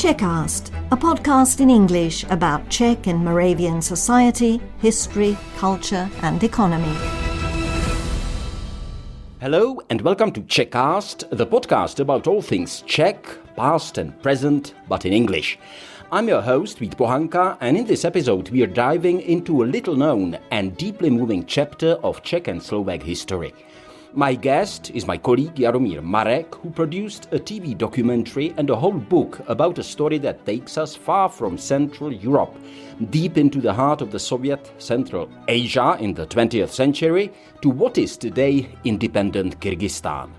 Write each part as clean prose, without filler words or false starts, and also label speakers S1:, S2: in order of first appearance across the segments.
S1: Czechast, a podcast in English about Czech and Moravian society, history, culture and economy.
S2: Hello and welcome to Czechast, the podcast about all things Czech, past and present, but in English. I'm your host, Vít Pohanka, and in this episode we are diving into a little-known and deeply moving chapter of Czech and Slovak history. My guest is my colleague Jaromír Marek, who produced a TV documentary and a whole book about a story that takes us far from Central Europe, deep into the heart of the Soviet Central Asia in the 20th century, to what is today independent Kyrgyzstan.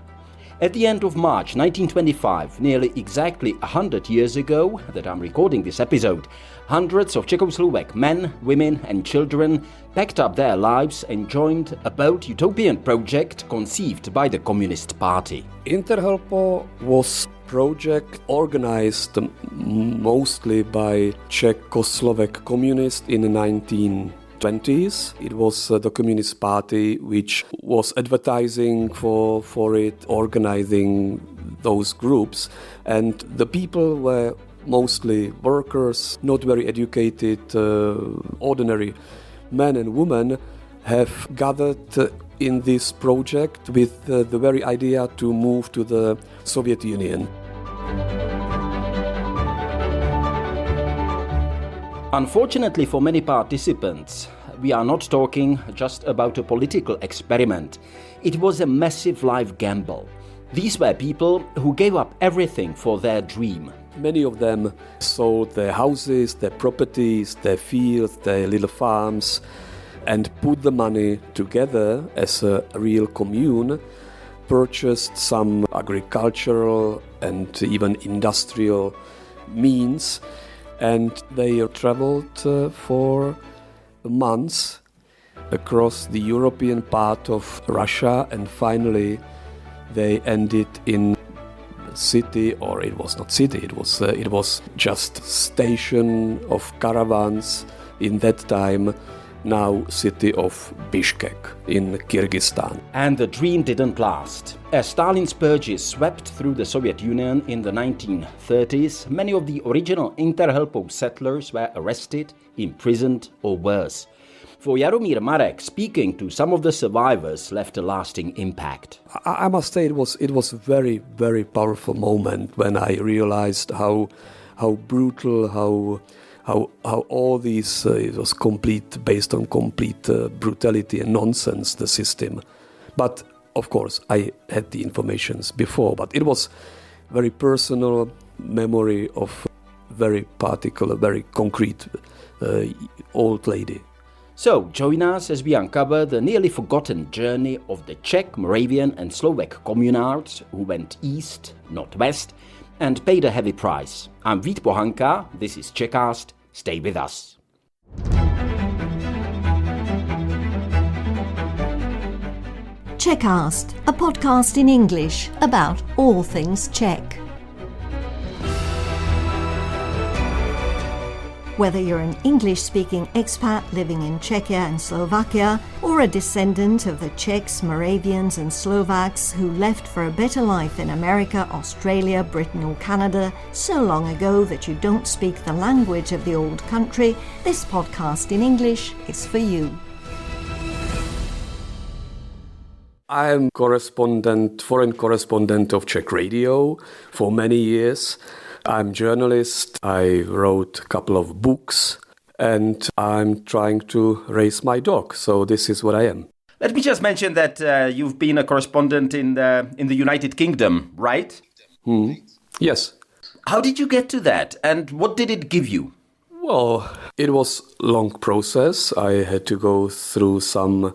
S2: At the end of March 1925, nearly exactly 100 years ago that I'm recording this episode, hundreds of Czechoslovak men, women and children packed up their lives and joined a both-utopian project conceived by the Communist Party.
S3: Interhelpo was a project organized mostly by Czechoslovak communists in the 1920s. It was the Communist Party which was advertising for it, organizing those groups, and the people were mostly workers, not very educated, ordinary men and women have gathered in this project with the very idea to move to the Soviet Union.
S2: Unfortunately for many participants, we are not talking just about a political experiment. It was a massive life gamble. These were people who gave up everything for their dream.
S3: Many of them sold their houses, their properties, their fields, their little farms, and put the money together as a real commune, purchased some agricultural and even industrial means, and they traveled for months across the European part of Russia, and finally they ended in city, or it was not city, it was just station of caravans in that time, now city of Bishkek in Kyrgyzstan.
S2: And the dream didn't last. As Stalin's purges swept through the Soviet Union in the 1930s, many of the original Interhelpo settlers were arrested, imprisoned or worse. For Jaromír Marek, speaking to some of the survivors left a lasting impact.
S3: I must say it was a very, very powerful moment when I realized how brutal, how all these it was based on complete brutality and nonsense, the system. But of course I had the informations before, but it was very personal memory of very particular, very concrete old lady.
S2: So, join us as we uncover the nearly forgotten journey of the Czech, Moravian and Slovak communards who went east, not west, and paid a heavy price. I'm Vít Pohanka, this is Czechast, stay with us.
S1: Czechast, a podcast in English about all things Czech. Whether you're an English-speaking expat living in Czechia and Slovakia, or a descendant of the Czechs, Moravians and Slovaks who left for a better life in America, Australia, Britain or Canada so long ago that you don't speak the language of the old country, this podcast in English is for you.
S3: I'm foreign correspondent of Czech radio for many years. I'm a journalist, I wrote a couple of books, and I'm trying to raise my dog, so this is what I am.
S2: Let me just mention that you've been a correspondent in the United Kingdom, right?
S3: Yes.
S2: How did you get to that, and what did it give you?
S3: Well, it was a long process. I had to go through some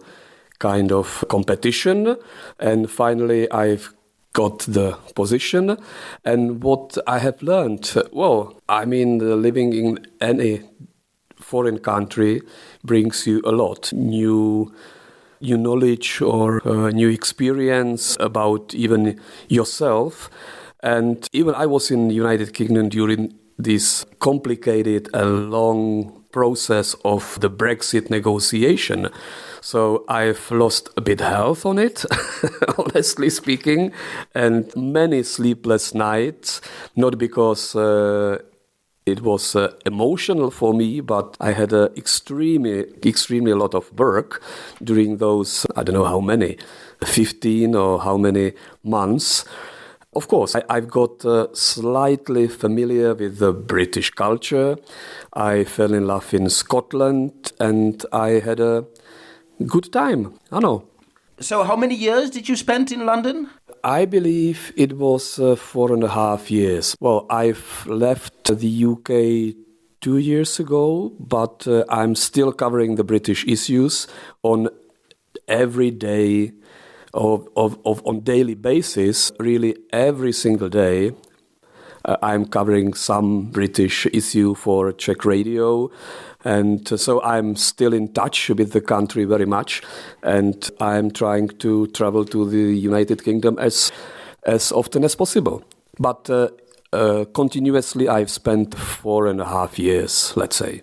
S3: kind of competition, and finally I've got the position. And what I have learned, living in any foreign country brings you a lot. New knowledge or new experience about even yourself. And even I was in the United Kingdom during this complicated and long process of the Brexit negotiation. So I've lost a bit health on it, honestly speaking, and many sleepless nights, not because It was emotional for me, but I had extremely a lot of work during those, I don't know how many, 15 or how many months. Of course, I've got slightly familiar with the British culture. I fell in love in Scotland and I had a good time. I know.
S2: So how many years did you spend in London?
S3: I believe it was 4.5 years. Well, I've left the UK 2 years ago, but I'm still covering the British issues on every day on daily basis, really every single day. I'm covering some British issue for Czech radio, and so I'm still in touch with the country very much, and I'm trying to travel to the United Kingdom as often as possible. But continuously, I've spent 4.5 years, let's say.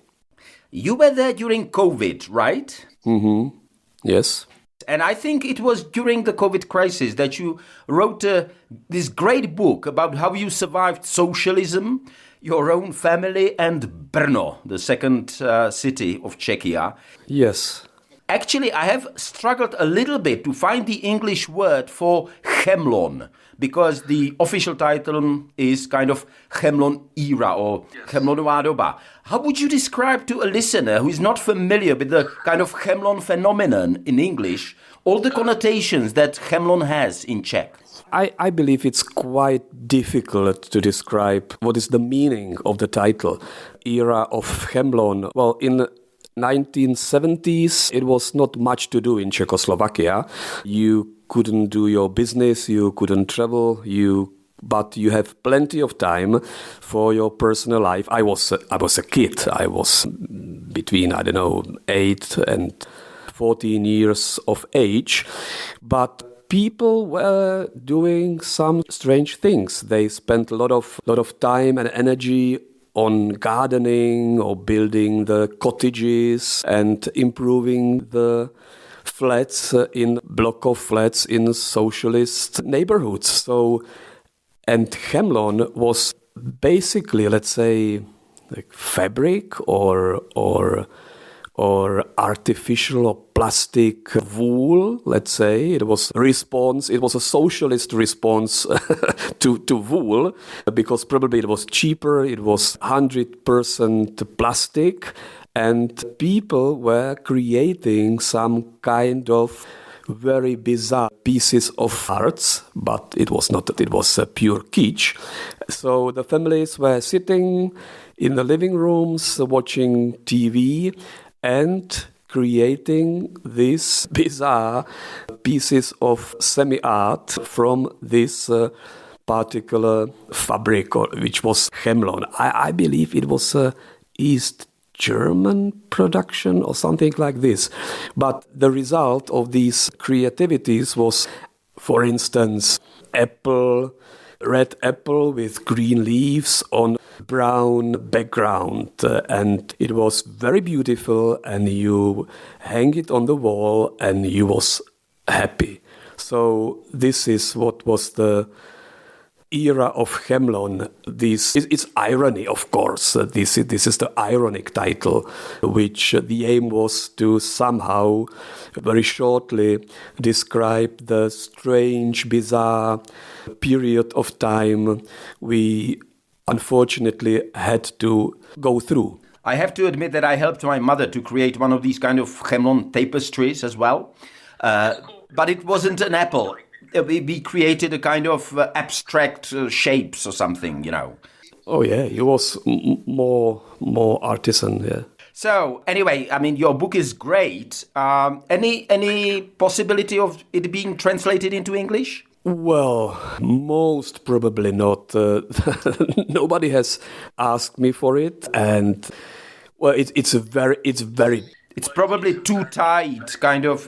S2: You were there during COVID, right?
S3: Mm-hmm. Yes.
S2: And I think it was during the COVID crisis that you wrote this great book about how you survived socialism, your own family, and Brno, the second city of Czechia.
S3: Yes.
S2: Actually, I have struggled a little bit to find the English word for Chemlon, because the official title is kind of Chemlon era or Chemlonová doba. How would you describe to a listener who is not familiar with the kind of Chemlon phenomenon in English, all the connotations that Chemlon has in Czech?
S3: I believe it's quite difficult to describe what is the meaning of the title, era of Chemlon. Well, in 1970s, it was not much to do in Czechoslovakia. You couldn't do your business, you couldn't travel, but you have plenty of time for your personal life. I was a kid. I was between, 8 and 14 years of age, but people were doing some strange things. They spent a lot of time and energy on gardening or building the cottages and improving the flats block of flats in socialist neighborhoods. So, and Chemlon was basically, let's say, like fabric or artificial or plastic wool, let's say. It was a socialist response to wool, because probably it was cheaper, it was 100% plastic, and people were creating some kind of very bizarre pieces of arts, but it was not that, it was pure kitsch. So the families were sitting in the living rooms watching TV and creating these bizarre pieces of semi-art from this particular fabric, which was Chemlon. I believe it was East German production or something like this. But the result of these creativities was, for instance, red apple with green leaves on brown background, and it was very beautiful, and you hang it on the wall and you was happy. So this is what was the era of Chemlon. It's irony, of course. This is the ironic title, which the aim was to somehow very shortly describe the strange, bizarre period of time we unfortunately had to go through.
S2: I have to admit that I helped my mother to create one of these kind of Chemlon tapestries as well. But it wasn't an apple. We created a kind of abstract shapes or something, you know.
S3: Oh yeah, it was more artisan, yeah.
S2: So anyway, I mean, your book is great. Any possibility of it being translated into English?
S3: Well, most probably not. Nobody has asked me for it, and well,
S2: It's probably too tight,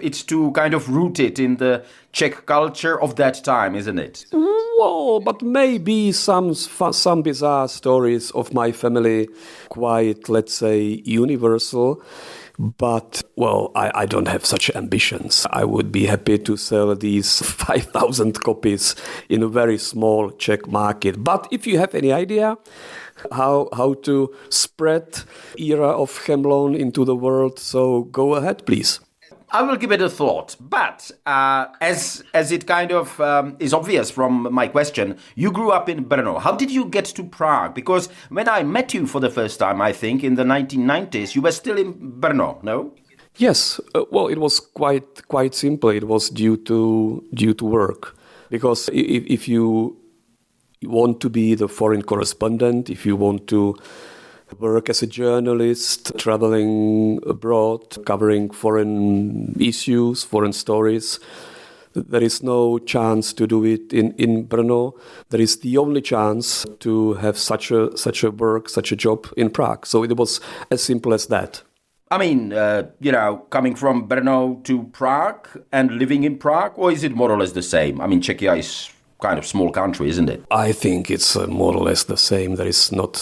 S2: it's too rooted in the Czech culture of that time, isn't it?
S3: Well, but maybe some bizarre stories of my family, quite, let's say, universal. But, well, I don't have such ambitions. I would be happy to sell these 5,000 copies in a very small Czech market. But if you have any idea, how to spread era of Hemlon into the world. So go ahead, please.
S2: I will give it a thought, but as it kind of is obvious from my question, you grew up in Brno. How did you get to Prague? Because when I met you for the first time, I think in the 1990s, you were still in Brno, no?
S3: Yes, well, it was quite simple. It was due to work, because if you want to be the foreign correspondent, if you want to work as a journalist, traveling abroad, covering foreign issues, foreign stories, there is no chance to do it in Brno. There is the only chance to have such a work, such a job in Prague. So it was as simple as that.
S2: I mean, coming from Brno to Prague and living in Prague, or is it more or less the same? I mean, Czechia is kind of small country, isn't it?
S3: I think it's more or less the same. There is not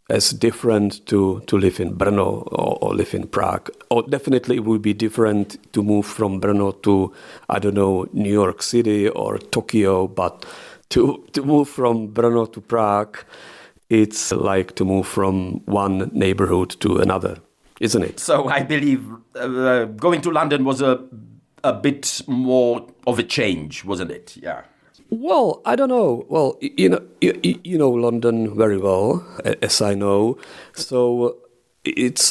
S3: as different to live in Brno or live in Prague. Or definitely it would be different to move from Brno to, I don't know, New York City or Tokyo, but to move from Brno to Prague, it's like to move from one neighborhood to another, isn't it?
S2: So I believe going to London was a bit more of a change, wasn't it? Yeah.
S3: Well, I don't know. Well, you know London very well, as I know. So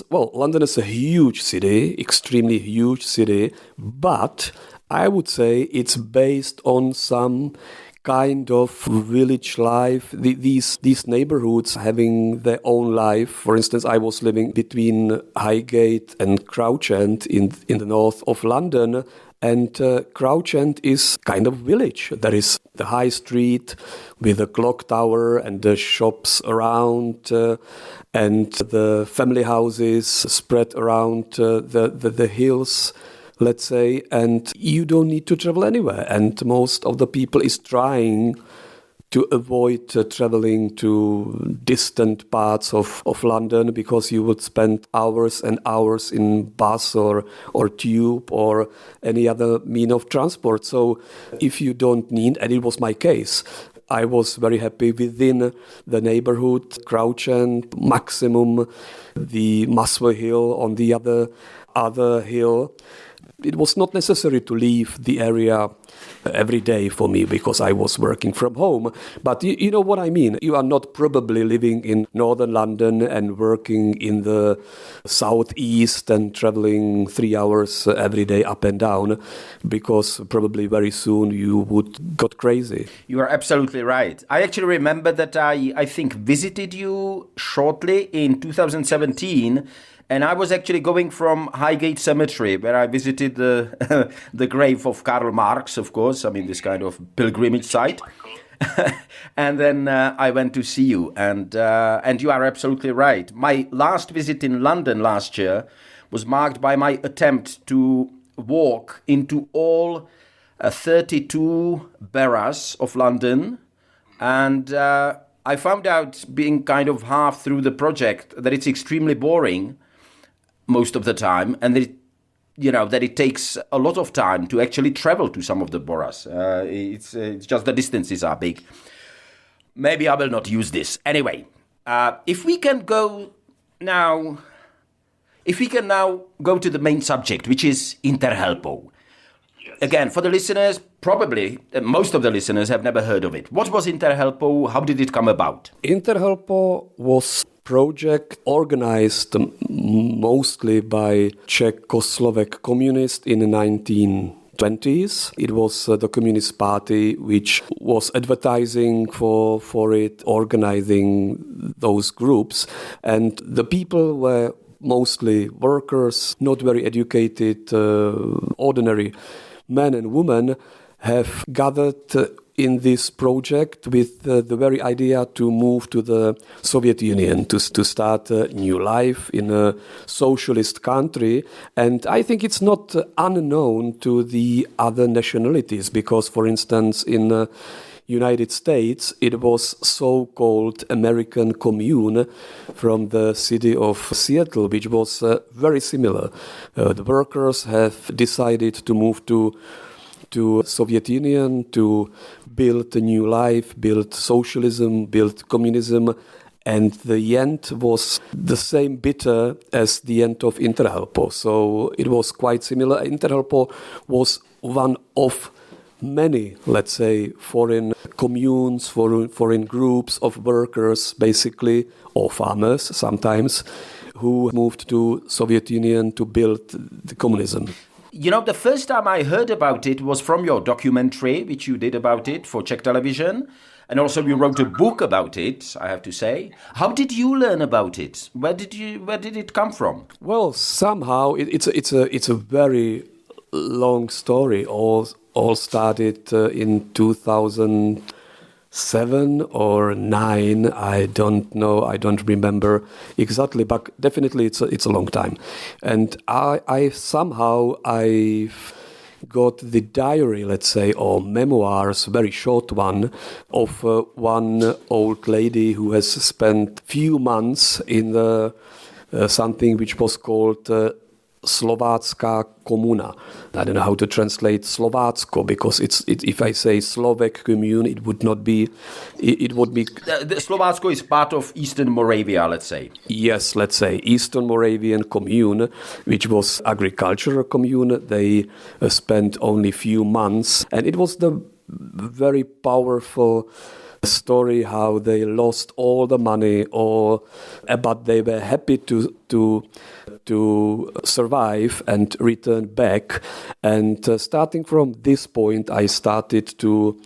S3: London is a huge city, extremely huge city, but I would say it's based on some kind of village life, these neighborhoods having their own life. For instance, I was living between Highgate and Crouch End in the north of London, and Crouch End is kind of village. There is the high street with the clock tower and the shops around, and the family houses spread around the hills, let's say, and you don't need to travel anywhere. And most of the people is trying to avoid traveling to distant parts of London, because you would spend hours and hours in bus or tube or any other mean of transport. So if you don't need, and it was my case, I was very happy within the neighborhood, Crouch End, maximum the Muswell Hill on the other hill. It was not necessary to leave the area every day for me, because I was working from home. But you know what I mean. You are not probably living in northern London and working in the southeast and traveling 3 hours every day up and down, because probably very soon you would got crazy.
S2: You are absolutely right. I actually remember that I think visited you shortly in 2017. And I was actually going from Highgate Cemetery, where I visited the grave of Karl Marx, of course. I mean, this kind of pilgrimage site. And then I went to see you. And you are absolutely right. My last visit in London last year was marked by my attempt to walk into all 32 boroughs of London. And I found out, being kind of half through the project, that it's extremely boring most of the time, and that it takes a lot of time to actually travel to some of the boroughs. It's just the distances are big. Maybe I will not use this. Anyway, if we can now go to the main subject, which is Interhelpo. Yes. Again, for the listeners, probably most of the listeners have never heard of it. What was Interhelpo? How did it come about?
S3: Interhelpo was project organized mostly by Czechoslovak communists in the 1920s. It was the Communist Party which was advertising for it, organizing those groups. And the people were mostly workers, not very educated, ordinary men and women, have gathered in this project with the very idea to move to the Soviet Union, to start a new life in a socialist country. And I think it's not unknown to the other nationalities, because, for instance, in the United States, it was so-called American Commune from the city of Seattle, which was very similar. The workers have decided to move to Soviet Union, to build a new life, build socialism, build communism. And the end was the same bitter as the end of Interhelpo. So it was quite similar. Interhelpo was one of many, let's say, foreign communes, foreign groups of workers, basically, or farmers sometimes, who moved to Soviet Union to build the communism.
S2: You know, the first time I heard about it was from your documentary, which you did about it for Czech television. And also you wrote a book about it, I have to say. How did you learn about it? Where did it come from?
S3: Well, somehow it's a very long story. All started in 2007 or 9. I don't know. I don't remember exactly, but definitely it's a long time. And I somehow got the diary, let's say, or memoirs, very short one, of one old lady who has spent few months in the something which was called Slovácká komuna. I don't know how to translate Slovácko, because if I say Slovak commune, it would not be. It would be.
S2: The Slovácko is part of Eastern Moravia, let's say.
S3: Yes, let's say Eastern Moravian commune, which was agricultural commune. They spent only few months, and it was the very powerful story how they lost all the money, but they were happy to survive and return back. And starting from this point, I started to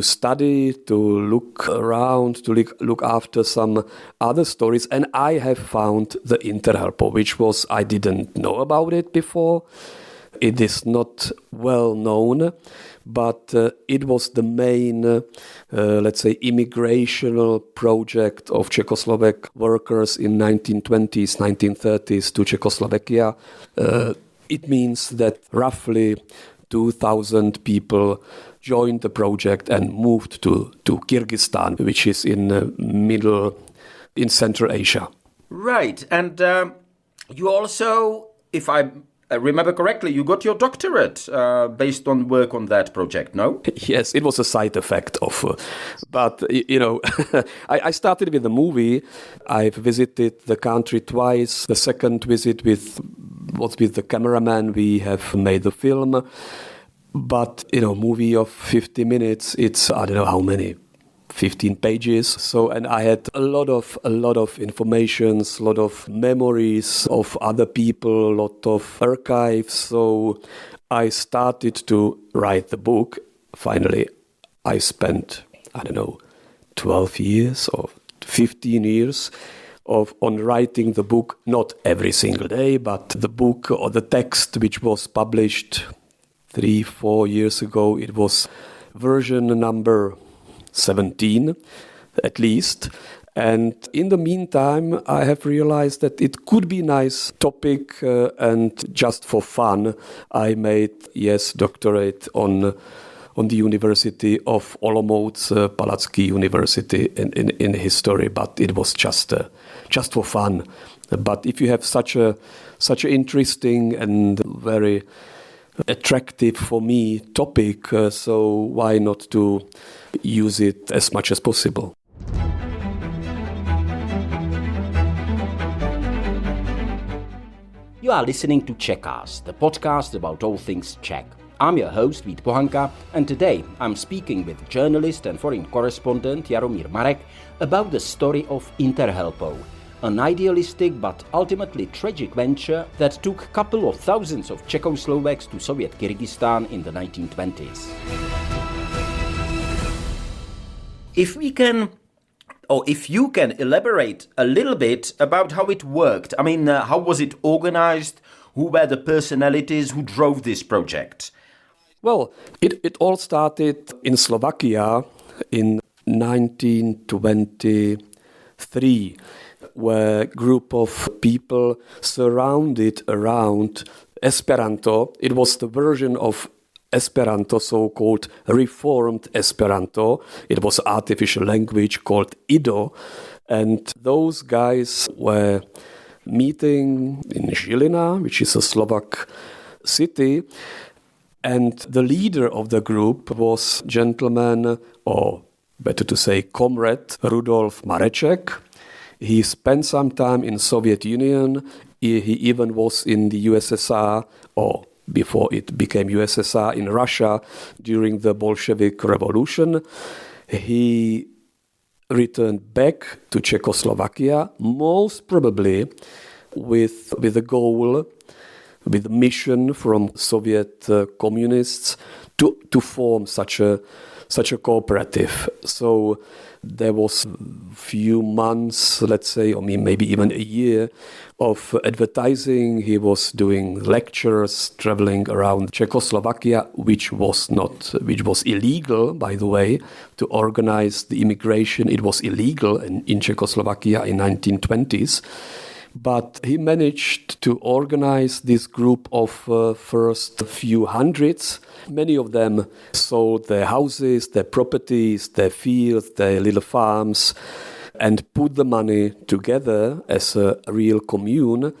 S3: study, to look around, to look after some other stories, and I have found the Interhelpo, which I didn't know about it before. It is not well known, but it was the main, let's say, immigrational project of Czechoslovak workers in 1920s, 1930s to Czechoslovakia. It means that roughly 2,000 people joined the project and moved to Kyrgyzstan, which is in Central Asia.
S2: Right, and you also, if I remember correctly, you got your doctorate based on work on that project, no?
S3: Yes, it was a side effect of... but, you know, I started with the movie. I've visited the country twice. The second visit was with the cameraman. We have made the film. But, you know, movie of 50 minutes, it's, I don't know how many, 15 pages. So, and I had a lot of informations, a lot of memories of other people, a lot of archives. So I started to write the book. Finally, I spent, 12 years or 15 years on writing the book, not every single day, but the book or the text which was published 3-4 years ago, it was version number 17, at least. And in the meantime, I have realized that it could be a nice topic, and just for fun, I made, doctorate on the University of Olomouc, Palacký University in history, but it was just for fun. But if you have such a interesting and very attractive for me topic, so why not to use it as much as possible?
S2: You are listening to Czechast, the podcast about all things Czech. I'm your host, Vít Pohanka, and today I'm speaking with journalist and foreign correspondent Jaromír Marek about the story of Interhelpo, an idealistic but ultimately tragic venture that took a couple of thousands of Czechoslovaks to Soviet Kyrgyzstan in the 1920s. If you can elaborate a little bit about how it worked, how was it organized? Who were the personalities who drove this project?
S3: Well, it all started in Slovakia in 1923, where a group of people surrounded around Esperanto. It was the version of Esperanto, so-called reformed Esperanto. It was an artificial language called Ido. And those guys were meeting in Žilina, which is a Slovak city. And the leader of the group was gentleman, or better to say comrade, Rudolf Mareček. He spent some time in Soviet Union. He even was in the USSR, or before it became USSR, in Russia during the Bolshevik Revolution. He returned back to Czechoslovakia, most probably with a goal, with a mission from Soviet communists to form such a cooperative. So there was a few months, let's say, or maybe even a year of advertising. He was doing lectures, traveling around Czechoslovakia, which was illegal, by the way, to organize the immigration. It was illegal in Czechoslovakia in 1920s. But he managed to organize this group of first few hundreds. Many of them sold their houses, their properties, their fields, their little farms, and put the money together as a real commune,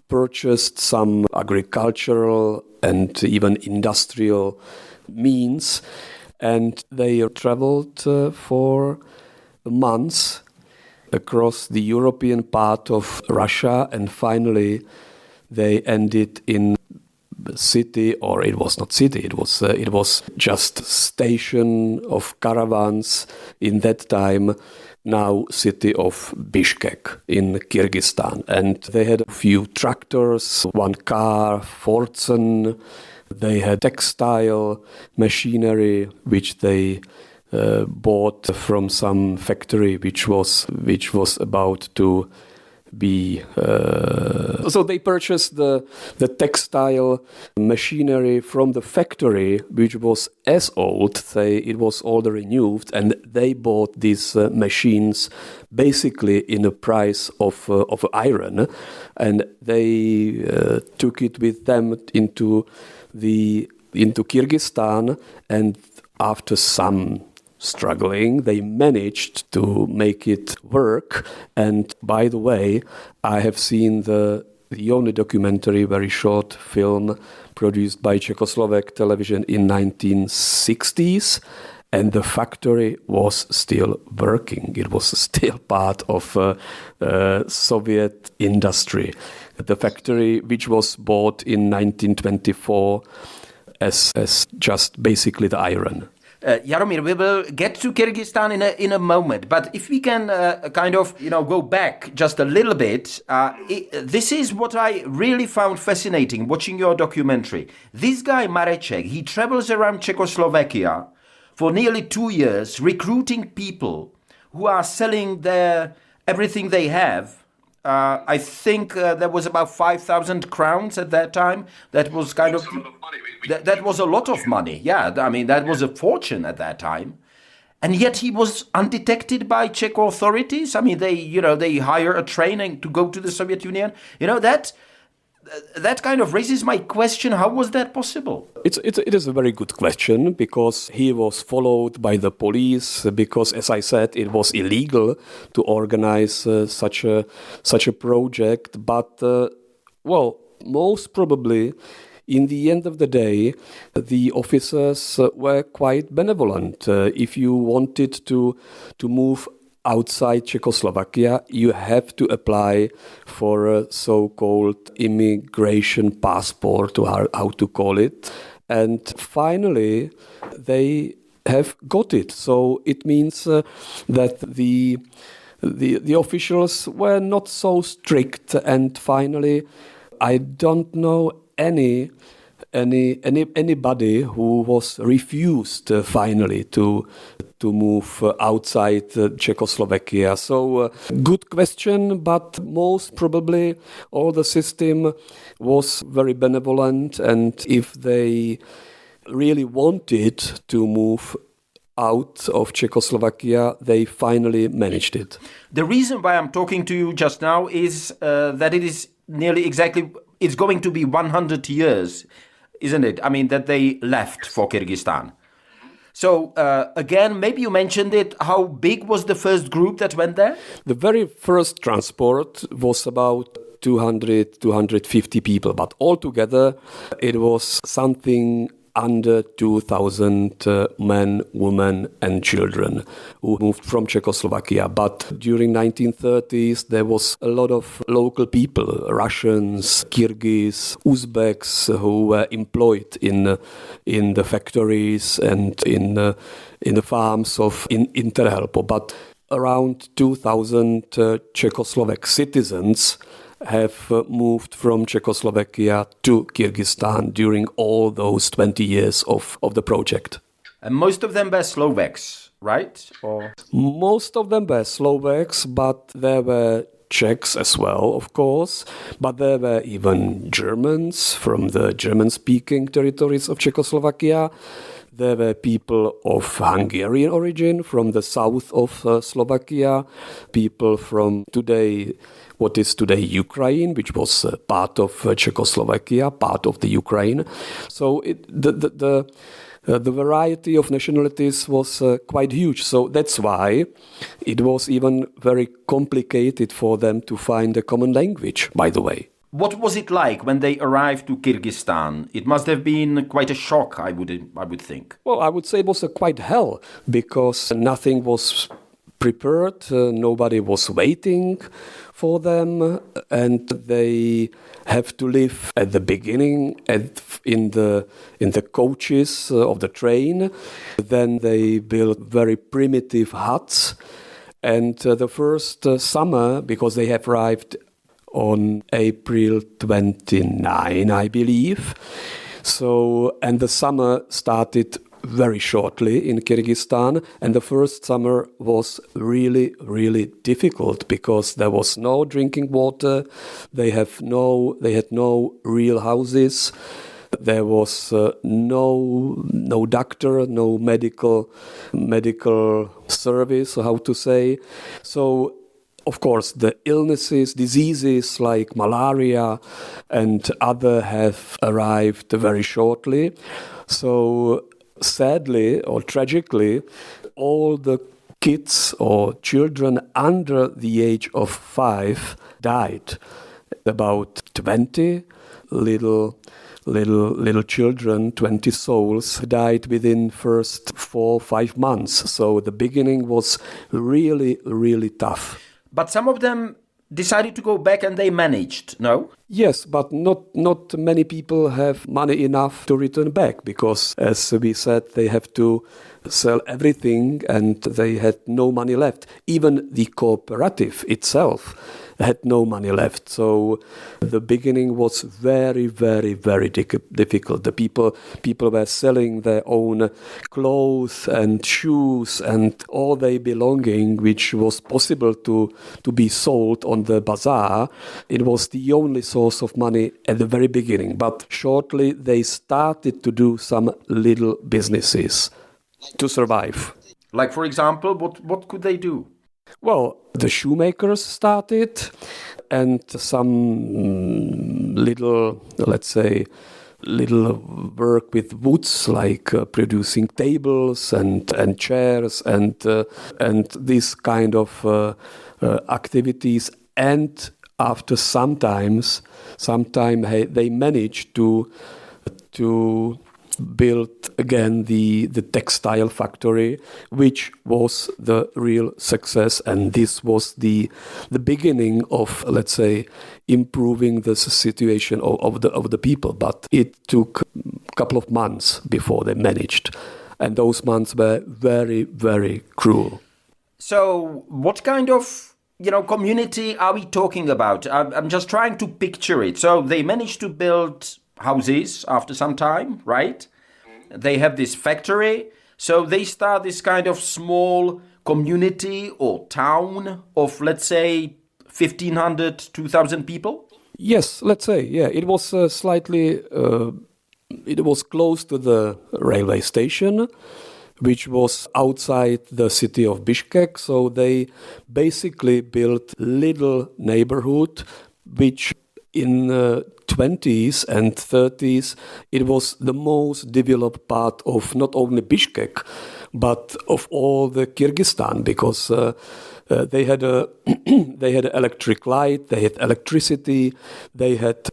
S3: purchased some agricultural and even industrial means, and they traveled for months across the European part of Russia, and finally they ended in a city, or it was not city, it was just station of caravans in that time, now city of Bishkek in Kyrgyzstan. And they had a few tractors, one car, Forzen, they had textile machinery which they bought from some factory which was about to be so they purchased the textile machinery from the factory, which was as old, it was older renewed, and they bought these machines basically in a price of iron, and they took it with them into Kyrgyzstan, and after some struggling, they managed to make it work. And by the way, I have seen the only documentary, very short film produced by Czechoslovak television in 1960s, and the factory was still working. It was still part of Soviet industry. The factory, which was bought in 1924 as just basically the iron.
S2: Jaromír, we will get to Kyrgyzstan in a moment, but if we can go back just a little bit, this is what I really found fascinating watching your documentary. This guy Mareček, he travels around Czechoslovakia for nearly 2 years, recruiting people who are selling everything they have. I think there was about 5,000 crowns at that time. That was kind of that was a lot of money. Yeah, I mean that was a fortune at that time, and yet he was undetected by Czech authorities. I mean they hire a train to go to the Soviet Union. That kind of raises my question: how was that possible?
S3: It is a very good question, because he was followed by the police, because, as I said, it was illegal to organize such a project. But most probably, in the end of the day, the officers were quite benevolent. If you wanted to move outside Czechoslovakia, you have to apply for a so-called immigration passport, or how to call it. And finally, they have got it. So it means that the officials were not so strict. And finally, I don't know anybody who was refused finally to move outside Czechoslovakia. So good question, but most probably all the system was very benevolent, and if they really wanted to move out of Czechoslovakia, they finally managed it.
S2: The reason why I'm talking to you just now is that it is it's going to be 100 years, isn't it? I mean, that they left for Kyrgyzstan. So, again, maybe you mentioned it. How big was the first group that went there?
S3: The very first transport was about 250 people. But altogether, it was something under 2,000 men, women and children who moved from Czechoslovakia. But during 1930s, there was a lot of local people, Russians, Kyrgyz, Uzbeks, who were employed in the factories and in the farms of Interhelpo. But around 2,000 Czechoslovak citizens have moved from Czechoslovakia to Kyrgyzstan during all those 20 years of the project.
S2: And most of them were Slovaks, right? Or...
S3: Most of them were Slovaks, but there were Czechs as well, of course. But there were even Germans from the German-speaking territories of Czechoslovakia. There were people of Hungarian origin from the south of Slovakia, people from what is today Ukraine, which was part of Czechoslovakia, part of the Ukraine. So the variety of nationalities was quite huge. So that's why it was even very complicated for them to find a common language, by the way.
S2: What was it like when they arrived to Kyrgyzstan? It must have been quite a shock, I would think.
S3: Well, I would say it was quite hell, because nothing was prepared, nobody was waiting for them, and they have to live at the beginning in the coaches of the train. Then they built very primitive huts, and the first summer, because they have arrived on April 29, I believe. So, and the summer started very shortly in Kyrgyzstan, and the first summer was really, really difficult because there was no drinking water. They had no real houses. There was no doctor, no medical service, how to say. So, of course, the illnesses, diseases like malaria and other have arrived very shortly. So sadly or tragically, all the kids or children under the age of 5 died. About 20 little children, 20 souls, died within first 4-5 months. So the beginning was really, really tough.
S2: But some of them decided to go back and they managed, no?
S3: Yes, but not many people have money enough to return back because, as we said, they have to sell everything and they had no money left. Even the cooperative itself had no money left. So the beginning was very, very, very difficult. The people were selling their own clothes and shoes and all their belonging, which was possible to be sold on the bazaar. It was the only source of money at the very beginning. But shortly they started to do some little businesses to survive.
S2: Like, for example, what could they do?
S3: Well, the shoemakers started, and some little work with woods, like producing tables and chairs and these kind of activities. And after some time, they managed to built again the textile factory, which was the real success, and this was the beginning of, let's say, improving the situation of the people. But it took a couple of months before they managed, and those months were very, very cruel.
S2: So what kind of community are we talking about? I'm just trying to picture it. So they managed to build houses after some time, right? They have this factory, so they start this kind of small community or town of, let's say, 1,500, 2,000 people?
S3: Yes, let's say, yeah. It was it was close to the railway station, which was outside the city of Bishkek, so they basically built little neighborhood, which in 20s and 30s, it was the most developed part of not only Bishkek, but of all the Kyrgyzstan, because they had electric light, they had electricity, they had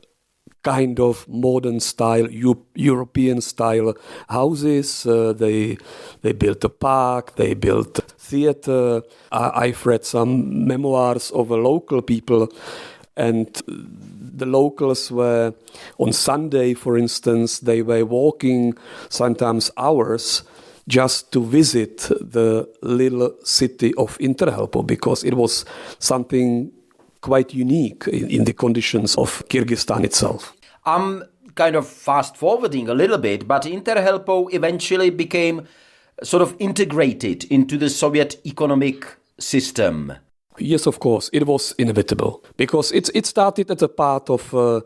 S3: kind of modern style, European style houses. They built a park, they built theater. I've read some memoirs of local people, and the locals were, on Sunday, for instance, they were walking sometimes hours just to visit the little city of Interhelpo, because it was something quite unique in the conditions of Kyrgyzstan itself.
S2: I'm kind of fast forwarding a little bit, but Interhelpo eventually became sort of integrated into the Soviet economic system.
S3: Yes, of course, it was inevitable, because it started as a part of a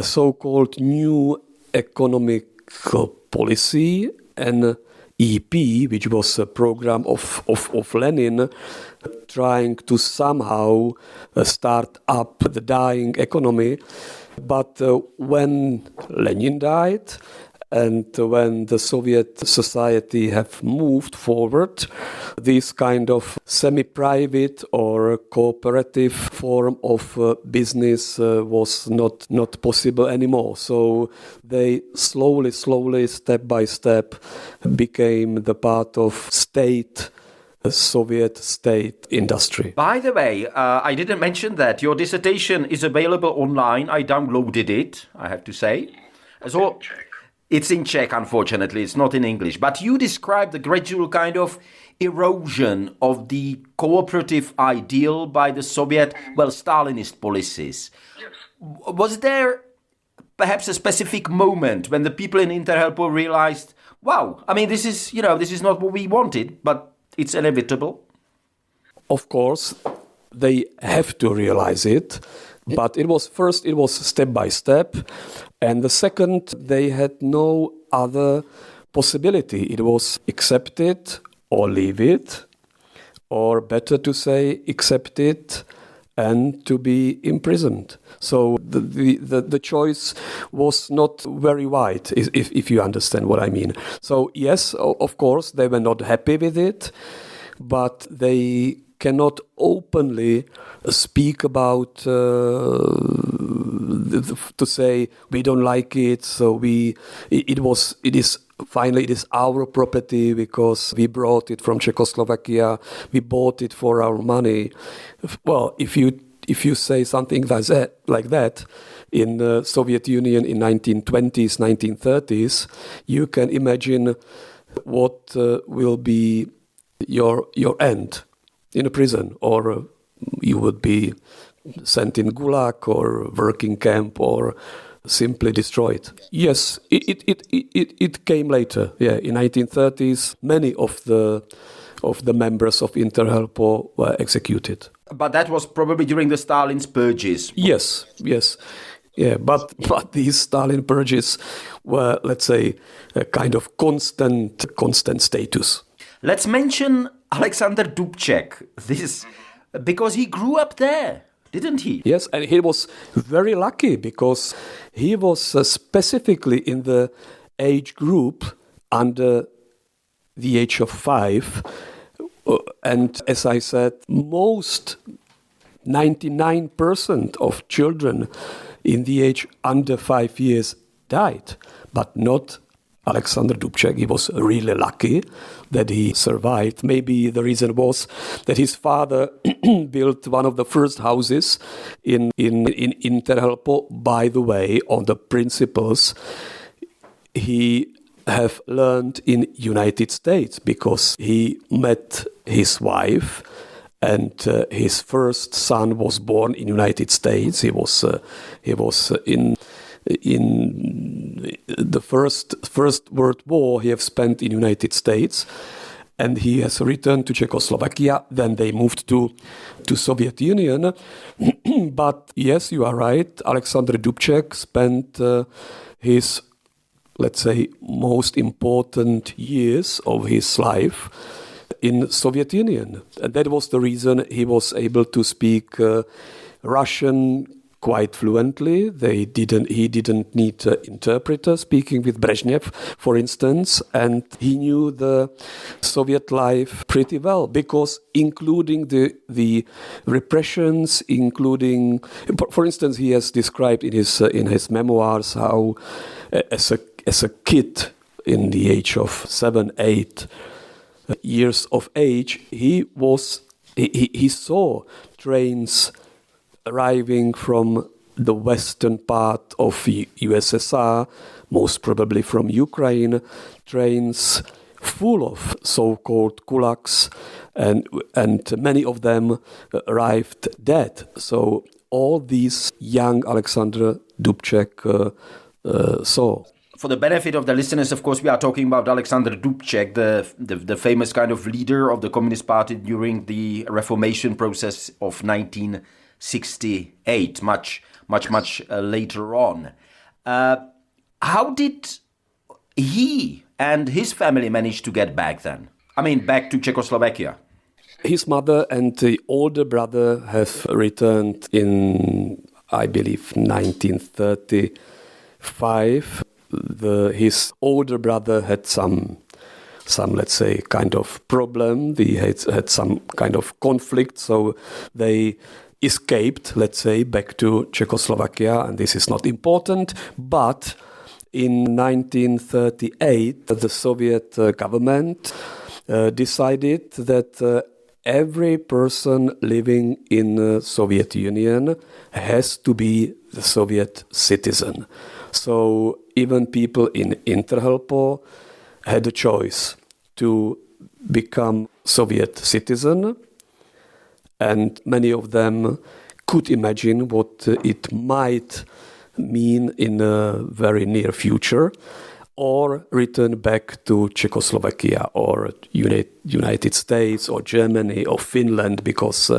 S3: so-called new economic policy, and EP, which was a program of Lenin, trying to somehow start up the dying economy. But when Lenin died, and when the Soviet society have moved forward, this kind of semi-private or cooperative form of business was not possible anymore. So they slowly, step by step, became the part of Soviet state industry.
S2: By the way, I didn't mention that your dissertation is available online. I downloaded it, I have to say. So it's in Czech, unfortunately. It's not in English. But you describe the gradual kind of erosion of the cooperative ideal by the Soviet, Stalinist policies. Yes. Was there perhaps a specific moment when the people in Interhelpo realized, wow, I mean, this is not what we wanted, but it's inevitable?
S3: Of course, they have to realize it. But it was step by step. And the second, they had no other possibility. It was accept it or leave it, or better to say, accept it and to be imprisoned. So the choice was not very wide, if you understand what I mean. So yes, of course, they were not happy with it, but they cannot openly speak about to say we don't like it. So it is our property because we brought it from Czechoslovakia. We bought it for our money. Well, if you say something like that in the Soviet Union in 1920s, 1930s, you can imagine what will be your end. In a prison, or you would be sent in gulag or working camp, or simply destroyed. Yes, it came later. Yeah, in 1930s, many of the members of Interhelpo were executed.
S2: But that was probably during the Stalin's purges.
S3: Yes. Yeah, but these Stalin purges were, let's say, a kind of constant status.
S2: Let's mention Alexander Dubček, because he grew up there, didn't he?
S3: Yes, and he was very lucky because he was specifically in the age group under the age of 5. And as I said, most 99% of children in the age under 5 years died, but not Alexander Dubček. He was really lucky that he survived. Maybe the reason was that his father built one of the first houses in Interhelpo, by the way, on the principles he have learned in United States, because he met his wife and his first son was born in United States. He was in the first World War he have spent in United States, and he has returned to Czechoslovakia. Then they moved to Soviet Union. But yes, you are right. Alexander Dubček spent his, let's say, most important years of his life in Soviet Union, and that was the reason he was able to speak Russian quite fluently. He didn't need an interpreter speaking with Brezhnev, for instance, and he knew the Soviet life pretty well, because including the repressions, including, for instance, he has described in his memoirs how as a kid in the age of 7, 8 years of age, he saw trains arriving from the western part of USSR, most probably from Ukraine, trains full of so-called kulaks, and many of them arrived dead. So all these young Alexander Dubček saw.
S2: For the benefit of the listeners, of course, we are talking about Alexander Dubček, the famous kind of leader of the Communist Party during the Reformation process of 1968, much later on. How did he and his family manage to get back then? I mean, back to Czechoslovakia?
S3: His mother and the older brother have returned in, I believe, 1935. His older brother had some, let's say, kind of problem. They had some kind of conflict, so they escaped, let's say, back to Czechoslovakia, and this is not important. But in 1938, the Soviet government decided that every person living in the Soviet Union has to be the Soviet citizen. So even people in Interhelpo had a choice to become Soviet citizen, and many of them could imagine what it might mean in a very near future, or return back to Czechoslovakia or United States or Germany or Finland, because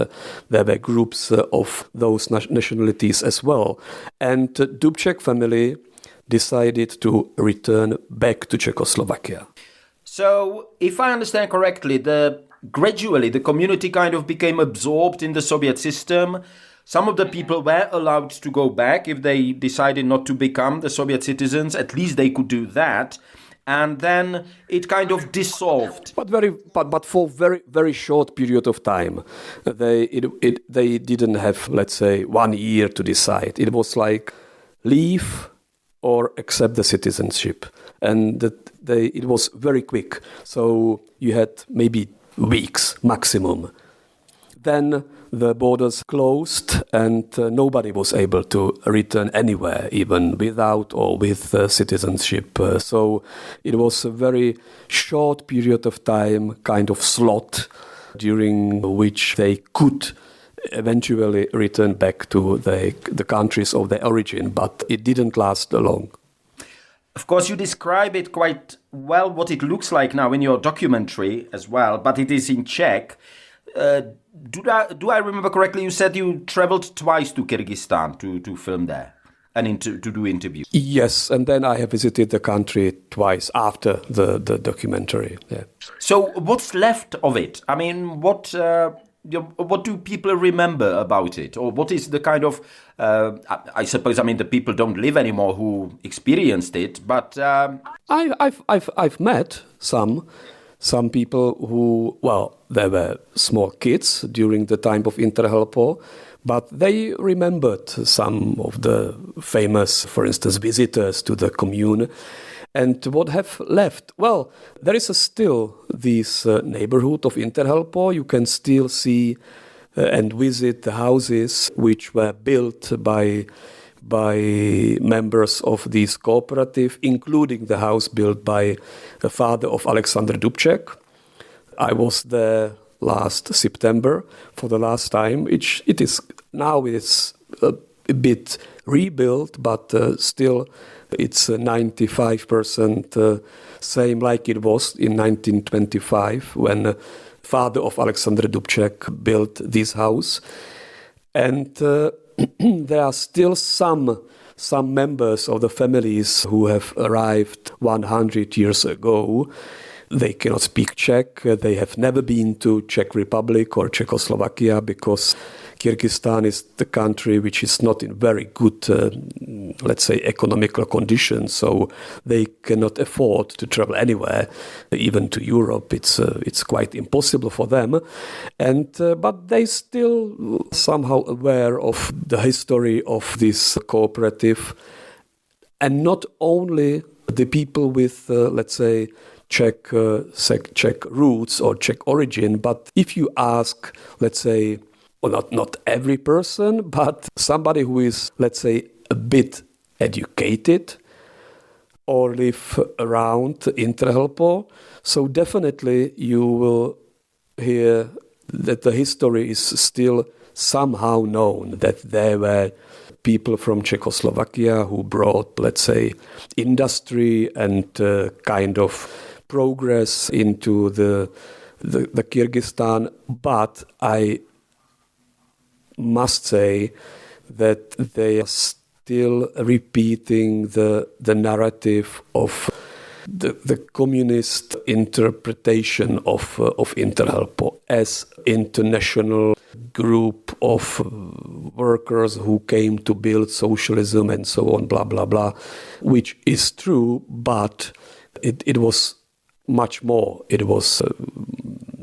S3: there were groups of those nationalities as well. And Dubček family decided to return back to Czechoslovakia.
S2: So, if I understand correctly, gradually the community kind of became absorbed in the Soviet system. Some of the people were allowed to go back if they decided not to become the Soviet citizens. At least they could do that. And then it kind of dissolved.
S3: But for very short period of time. They didn't have, let's say, 1 year to decide. It was like leave or accept the citizenship. And it was very quick. So you had maybe weeks maximum. Then the borders closed and nobody was able to return anywhere, even without or with citizenship. So it was a very short period of time, kind of slot, during which they could eventually return back to the countries of their origin, but it didn't last long.
S2: Of course, you describe it quite well, what it looks like now in your documentary as well, but it is in Czech. Do I remember correctly? You said you traveled twice to Kyrgyzstan to film there and to do interviews.
S3: Yes, and then I have visited the country twice after the documentary. Yeah.
S2: So what's left of it? I mean, what do people remember about it? Or what is the kind of, I suppose, I mean, the people don't live anymore who experienced it, but...
S3: I've met some people who, well, they were small kids during the time of Interhelpo, but they remembered some of the famous, for instance, visitors to the commune. And what have left? Well, there is still this neighborhood of Interhelpo. You can still see and visit the houses which were built by members of this cooperative, including the house built by the father of Alexander Dubček. I was there last September for the last time. It is now it's a bit rebuilt, but still it's 95% same like it was in 1925 when father of Alexander Dubček built this house. And there are still some members of the families who have arrived 100 years ago. They cannot speak Czech. They have never been to Czech Republic or Czechoslovakia because Kyrgyzstan is the country which is not in very good, let's say, economical conditions, so they cannot afford to travel anywhere, even to Europe. It's quite impossible for them, and but they still somehow aware of the history of this cooperative, and not only the people with, let's say, Czech roots or Czech origin, but if you ask, let's say, well, not every person, but somebody who is, let's say, a bit educated or live around Interhelpo, so definitely you will hear that the history is still somehow known, that there were people from Czechoslovakia who brought, let's say, industry and kind of progress into the Kyrgyzstan. But I must say that they are still repeating the narrative of the communist interpretation of Interhelpo as international group of workers who came to build socialism and so on, blah, blah, blah, which is true, but it was much more. It was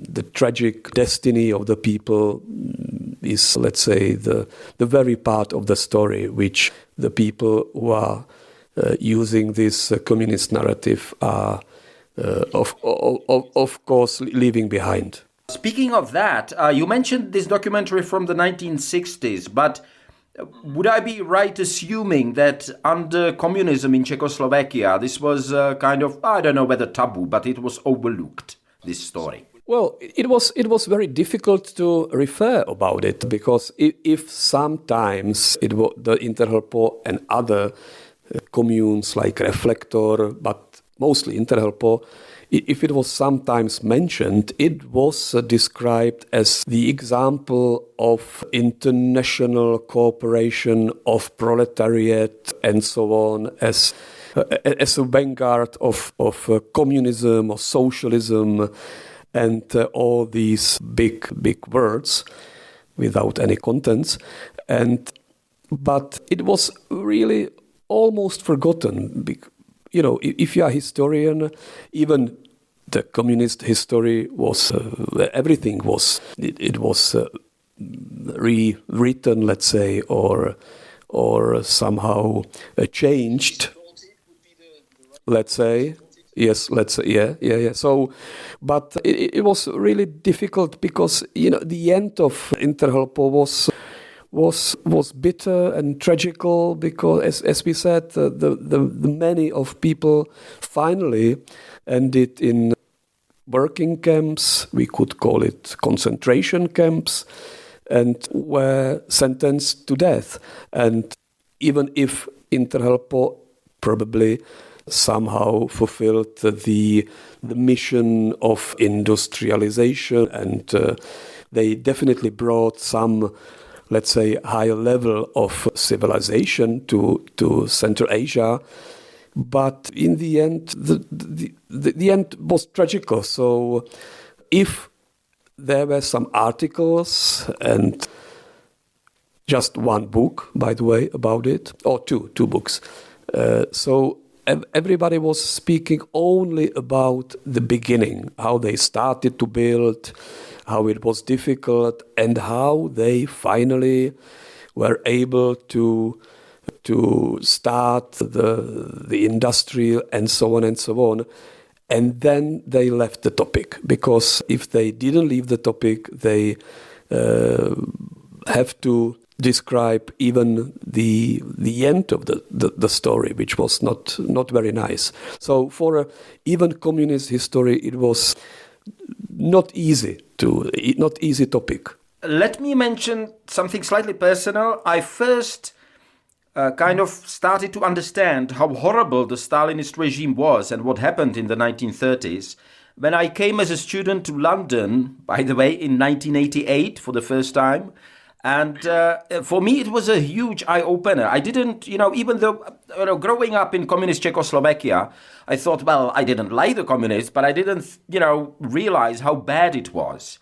S3: the tragic destiny of the people is, let's say, the very part of the story which the people who are using this communist narrative are, of course, leaving behind.
S2: Speaking of that, you mentioned this documentary from the 1960s, but would I be right assuming that under communism in Czechoslovakia, this was kind of, I don't know whether taboo, but it was overlooked, this story?
S3: Well, it was very difficult to refer about it, because if sometimes the Interhelpo and other communes like Reflektor, but mostly Interhelpo, if it was sometimes mentioned, it was described as the example of international cooperation of proletariat and so on, as a vanguard of communism or socialism, and all these big words without any contents. But it was really almost forgotten. You know, if you are a historian, even the communist history was everything was rewritten, let's say, or somehow changed, let's say. Yes, let's say, yeah. So, but it was really difficult because, you know, the end of Interhelpo was bitter and tragical, because, as we said, the many of people finally ended in working camps. We could call it concentration camps, and were sentenced to death. And even if Interhelpo probably somehow fulfilled the mission of industrialization, and they definitely brought some, let's say, higher level of civilization to Central Asia. But in the end, the end was tragical. So if there were some articles and just one book, by the way, about it, or two books, so everybody was speaking only about the beginning, how they started to build, how it was difficult, and how they finally were able to start the industry and so on and so on. And then they left the topic, because if they didn't leave the topic, they have to describe even the end of the story, which was not very nice. So for even communist history, it was not easy topic.
S2: Let me mention something slightly personal. I first kind of started to understand how horrible the Stalinist regime was and what happened in the 1930s when I came as a student to London, by the way, in 1988 for the first time. And for me, it was a huge eye-opener. I didn't, even though, growing up in communist Czechoslovakia, I thought, well, I didn't like the communists, but I didn't, realize how bad it was.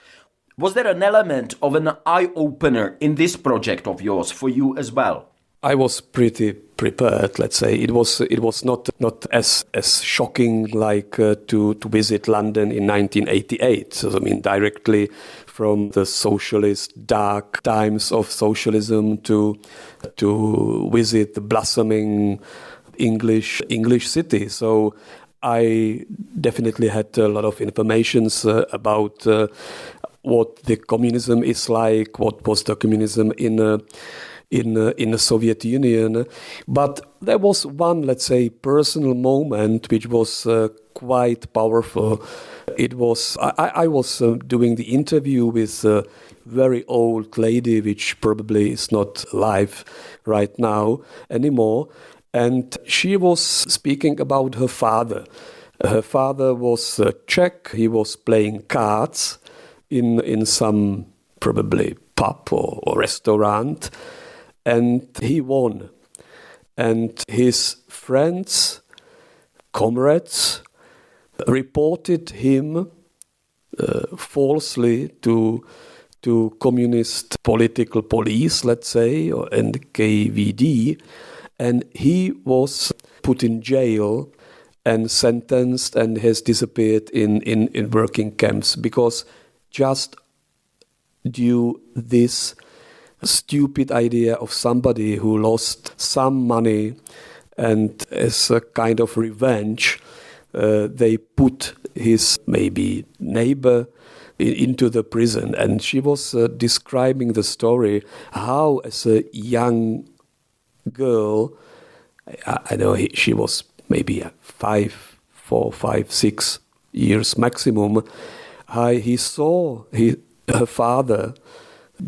S2: Was there an element of an eye-opener in this project of yours for you as well?
S3: I was pretty prepared, let's say. It was not as shocking like to visit London in 1988. So, I mean, directly from the socialist dark times of socialism to visit the blossoming English city. So I definitely had a lot of informations about what the communism is like, what was the communism in the Soviet Union. But there was one, let's say, personal moment which was quite powerful. It was I was doing the interview with a very old lady, which probably is not alive right now anymore, and she was speaking about her father. Her father was Czech. He was playing cards in some probably pub or restaurant, and he won. And his friends, comrades, reported him falsely to communist political police, let's say, or NKVD, and he was put in jail and sentenced and has disappeared in working camps because just due this stupid idea of somebody who lost some money, and as a kind of revenge, they put his maybe neighbor into the prison. And she was describing the story how as a young girl, I know she was maybe 4, 5, 6 years maximum, he saw her father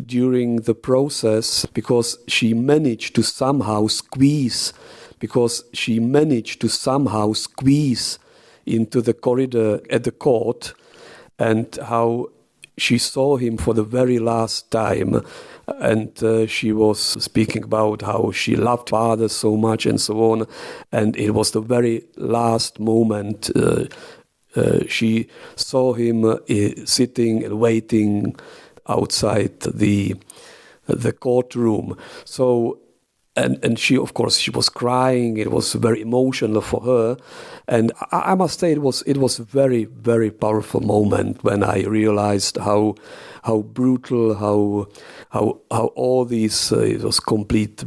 S3: during the process because she managed to somehow squeeze into the corridor at the court, and how she saw him for the very last time, and she was speaking about how she loved father so much and so on, and it was the very last moment she saw him sitting and waiting outside the courtroom. So and she, of course, she was crying. It was very emotional for her, and I must say it was a very, very powerful moment when I realized how brutal, how all these it was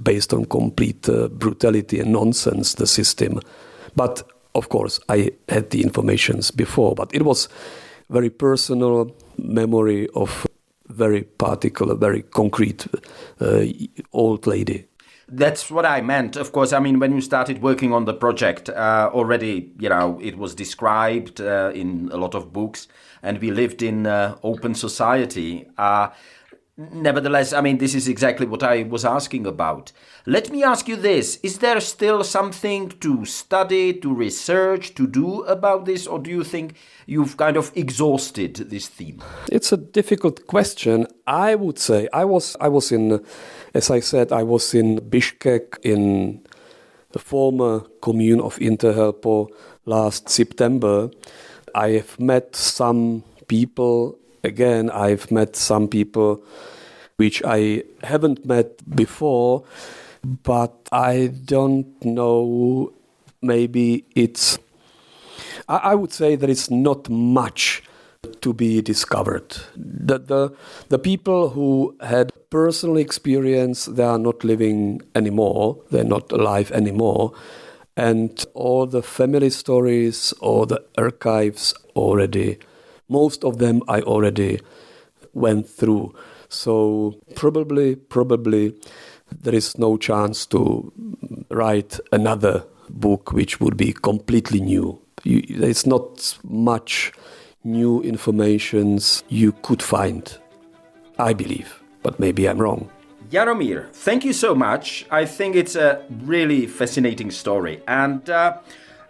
S3: based on complete brutality and nonsense, the system. But of course, I had the informations before, but it was very personal memory of very particular, very concrete old lady.
S2: That's what I meant. Of course, I mean, when you started working on the project, already, it was described in a lot of books, and we lived in open society. Nevertheless, I mean, this is exactly what I was asking about. Let me ask you this. Is there still something to study, to research, to do about this? Or do you think you've kind of exhausted this theme?
S3: It's a difficult question. I would say I was in, as I said, I was in Bishkek in the former commune of Interhelpo last September. I have met some people. Again, I've met some people which I haven't met before, but I don't know, maybe it's... I would say there is not much to be discovered. The people who had personal experience, they are not living anymore, they're not alive anymore, and all the family stories or the archives already, most of them I already went through. So probably there is no chance to write another book which would be completely new. There's not much new informations you could find, I believe, but maybe I'm wrong.
S2: Jaromír, thank you so much. I think it's a really fascinating story, and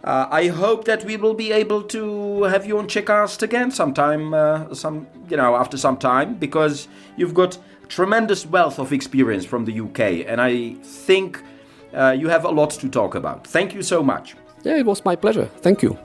S2: I hope that we will be able to have you on Czechast again sometime, after some time, because you've got tremendous wealth of experience from the UK, and I think you have a lot to talk about. Thank you so much.
S3: Yeah, it was my pleasure. Thank you.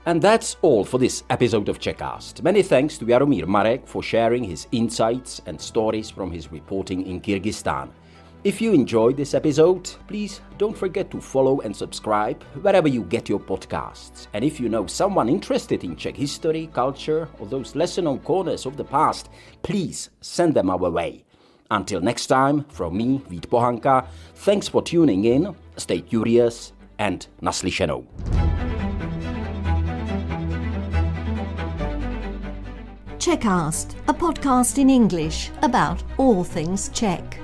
S2: And that's all for this episode of Czechast. Many thanks to Jaromír Marek for sharing his insights and stories from his reporting in Kyrgyzstan. If you enjoyed this episode, please don't forget to follow and subscribe wherever you get your podcasts. And if you know someone interested in Czech history, culture, or those lesser-known corners of the past, please send them our way. Until next time, from me, Vít Pohanka, thanks for tuning in, stay curious, and naslyšenou.
S1: Czechast, a podcast in English about all things Czech.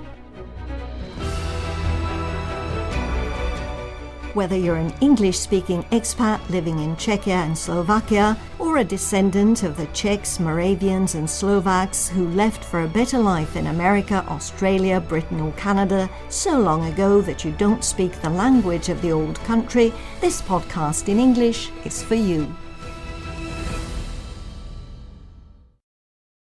S1: Whether you're an English-speaking expat living in Czechia and Slovakia, or a descendant of the Czechs, Moravians and Slovaks who left for a better life in America, Australia, Britain or Canada so long ago that you don't speak the language of the old country, this podcast in English is for you.